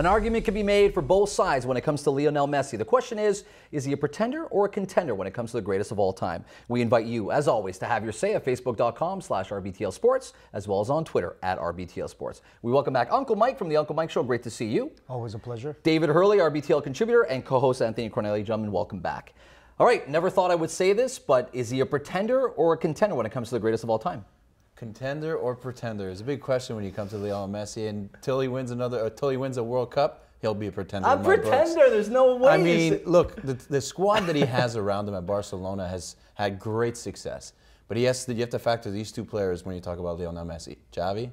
An argument can be made for both sides when it comes to Lionel Messi. The question is he a pretender or a contender when it comes to the greatest of all time? We invite you, as always, to have your say at facebook.com/RBTL Sports, as well as on Twitter @RBTL Sports. We welcome back Uncle Mike from the Uncle Mike Show. Great to see you. Always a pleasure. David Hurley, RBTL contributor, and co-host Anthony Corneli. Gentlemen, welcome back. All right, never thought I would say this, but is he a pretender or a contender when it comes to the greatest of all time? Contender or pretender is a big question when you come to Lionel Messi. Until he wins a World Cup, he'll be a pretender. A pretender. There's no way. I mean, look, the squad that he has around him at Barcelona has had great success. But you have to factor these two players when you talk about Lionel Messi, Xavi,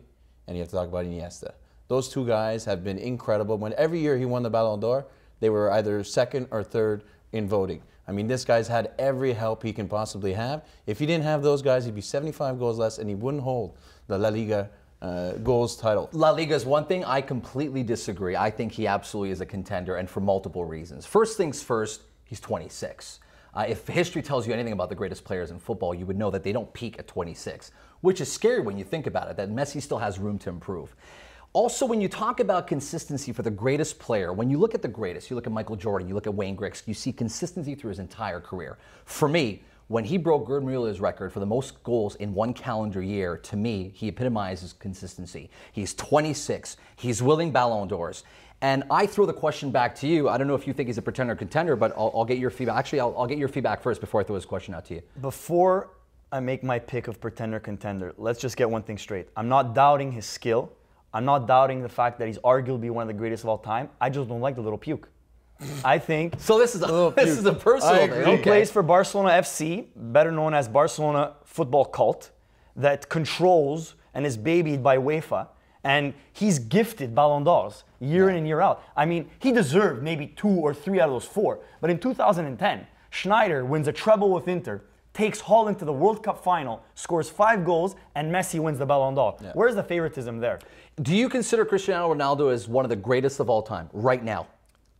and you have to talk about Iniesta. Those two guys have been incredible. When every year he won the Ballon d'Or, they were either second or third in voting. I mean, this guy's had every help he can possibly have. If he didn't have those guys, he'd be 75 goals less, and he wouldn't hold the La Liga goals title. La Liga is one thing. I completely disagree. I think he absolutely is a contender, and for multiple reasons. First things first, he's 26. If history tells you anything about the greatest players in football, you would know that they don't peak at 26, which is scary when you think about it, that Messi still has room to improve. Also, when you talk about consistency for the greatest player, when you look at the greatest, you look at Michael Jordan, you look at Wayne Gretzky, you see consistency through his entire career. For me, when he broke Gerd Muller's record for the most goals in one calendar year, to me, he epitomizes consistency. He's 26. He's winning Ballon d'Ors. And I throw the question back to you. I don't know if you think he's a pretender or contender, but I'll get your feedback. Actually, I'll get your feedback first before I throw this question out to you. Before I make my pick of pretender-contender, let's just get one thing straight. I'm not doubting his skill. I'm not doubting the fact that he's arguably one of the greatest of all time. I just don't like the little puke. I think... So this is a personal thing. He plays for Barcelona FC, better known as Barcelona Football Cult, that controls and is babied by UEFA. And he's gifted Ballon d'Ors year in and year out. I mean, he deserved maybe 2 or 3 out of those 4. But in 2010, Schneider wins a treble with Inter, takes Holland to the World Cup final, scores 5 goals, and Messi wins the Ballon d'Or. Yeah. Where's the favoritism there? Do you consider Cristiano Ronaldo as one of the greatest of all time, right now?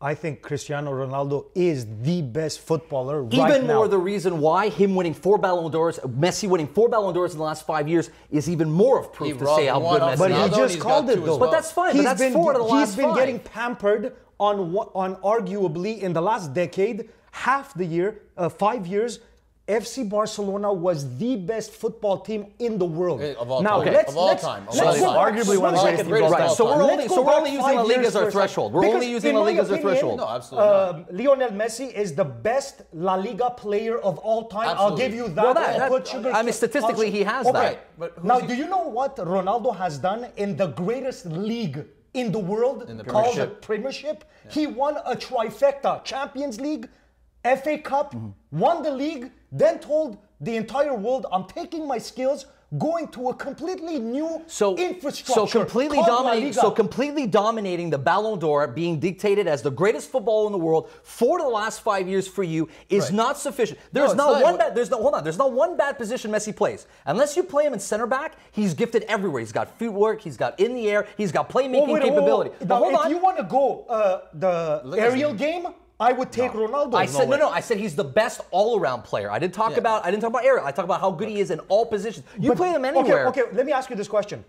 I think Cristiano Ronaldo is the best footballer right now. Even more the reason why him winning 4 Ballon d'Ors, Messi winning 4 Ballon d'Ors in the last 5 years is even more of proof to say how good Messi is. But he just called it though. But that's fine. But that's 4 of the last 5. He's been getting pampered on arguably in the last decade, half the year, 5 years. FC Barcelona was the best football team in the world. Of all time. Arguably one of the greatest teams. Right. So we're only using La Liga as our threshold. We're only using La Liga as our threshold. No, absolutely not. Lionel Messi is the best La Liga player of all time. Absolutely. I'll give you that. Well, I mean, statistically, he has that. But now, do you know what Ronaldo has done in the greatest league in the world, called the Premiership? Yeah. He won a trifecta: Champions League, FA Cup, won the league, then told the entire world, I'm taking my skills, going to a completely new infrastructure. So completely dominating the Ballon d'Or, being dictated as the greatest footballer in the world for the last 5 years for you is not sufficient. There's not one bad position Messi plays. Unless you play him in center back, he's gifted everywhere. He's got footwork, he's got in the air, he's got playmaking capability. But if you want to go the aerial game, I would take Ronaldo. I said he's the best all-around player. I didn't talk about aerial. I talked about how good he is in all positions. You play him anywhere. Okay, let me ask you this question.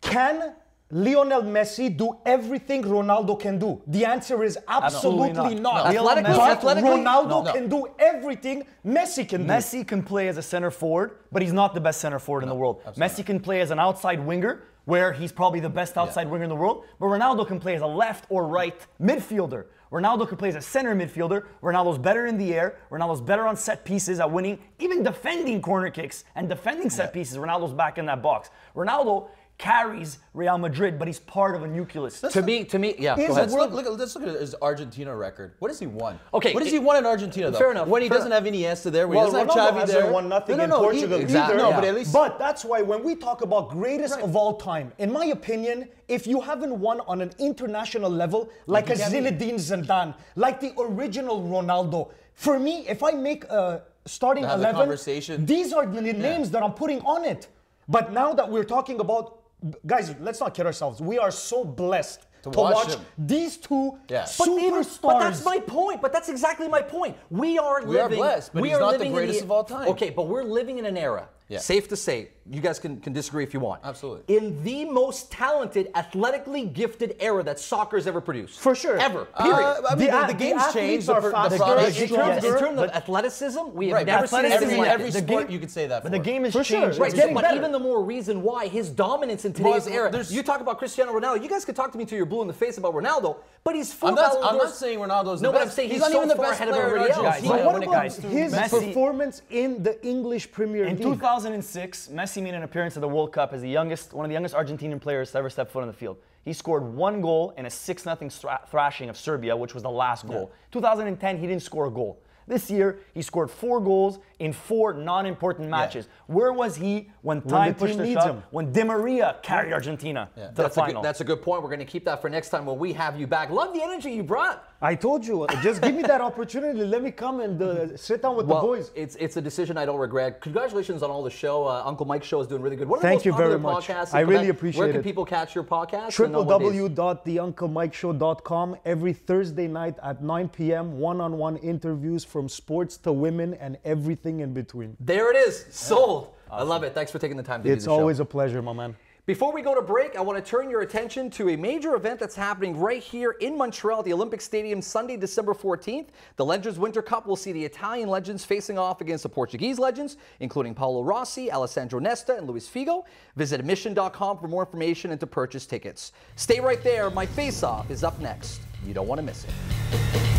Can Lionel Messi do everything Ronaldo can do? The answer is absolutely not. Athletically, Ronaldo can do everything Messi can do. Messi can play as a center forward, but he's not the best center forward in the world. Messi can play as an outside winger, where he's probably the best outside winger in the world, but Ronaldo can play as a left or right midfielder. Ronaldo can play as a center midfielder. Ronaldo's better in the air. Ronaldo's better on set pieces at winning, even defending corner kicks and defending set pieces. Ronaldo's back in that box. Ronaldo carries Real Madrid, but he's part of a nucleus. To me, yeah. Let's look at his Argentina record. What has he won? Okay, what has he won in Argentina, though? Fair enough. When he doesn't have Iniesta there, when he doesn't have Xavi there. Won nothing in Portugal either. No, but at least. But that's why when we talk about greatest of all time, in my opinion, if you haven't won on an international level, like a Zinedine Zidane, like the original Ronaldo, for me, if I make a starting 11, these are the names that I'm putting on it. But now that we're talking about, guys, let's not kid ourselves. We are so blessed to watch these two superstars. But that's my point. But that's exactly my point. We are blessed, but he's not the greatest of all time. Okay, but we're living in an era safe to say, you guys can disagree if you want. Absolutely. In the most talented, athletically gifted era that soccer's ever produced. For sure. Ever. Period. I mean, the game's changed. The product in terms of athleticism, we have never seen anything like every this. sport you could say that But the game has For sure. changed. It's getting But better. even the more reason why his dominance in today's era. You talk about Cristiano Ronaldo. You guys could talk to me till you're blue in the face about Ronaldo, but he's I'm not saying Ronaldo's the No, best. but I'm saying he's not so even the far best ahead of player in everybody else. Argentina But when what it about comes to his Messi. performance in the English Premier League? In 2006, Messi made an appearance at the World Cup as one of the youngest Argentinian players to ever step foot on the field. He scored 1 goal in a 6-0 thrashing of Serbia, which was the last goal. 2010, he didn't score a goal. This year, he scored 4 goals in 4 non-important matches. Where was he when time pushed the shove? When Di Maria carried Argentina to the final. That's a good point. We're going to keep that for next time when we have you back. Love the energy you brought. I told you, just give me that opportunity. Let me come and sit down with the boys. It's a decision I don't regret. Congratulations on all the show. Uncle Mike's show is doing really good. What are Thank the you most very popular much. podcasts? I really appreciate Where can it. people catch your podcast? www.theunclemikeshow.com every Thursday night at 9 p.m. One-on-one interviews from sports to women and everything in between. There it is. Sold. Awesome. I love it. Thanks for taking the time to do the show. It's always a pleasure, my man. Before we go to break, I want to turn your attention to a major event that's happening right here in Montreal at the Olympic Stadium Sunday, December 14th. The Legends Winter Cup will see the Italian legends facing off against the Portuguese legends, including Paolo Rossi, Alessandro Nesta, and Luis Figo. Visit admission.com for more information and to purchase tickets. Stay right there. My Face Off is up next. You don't want to miss it.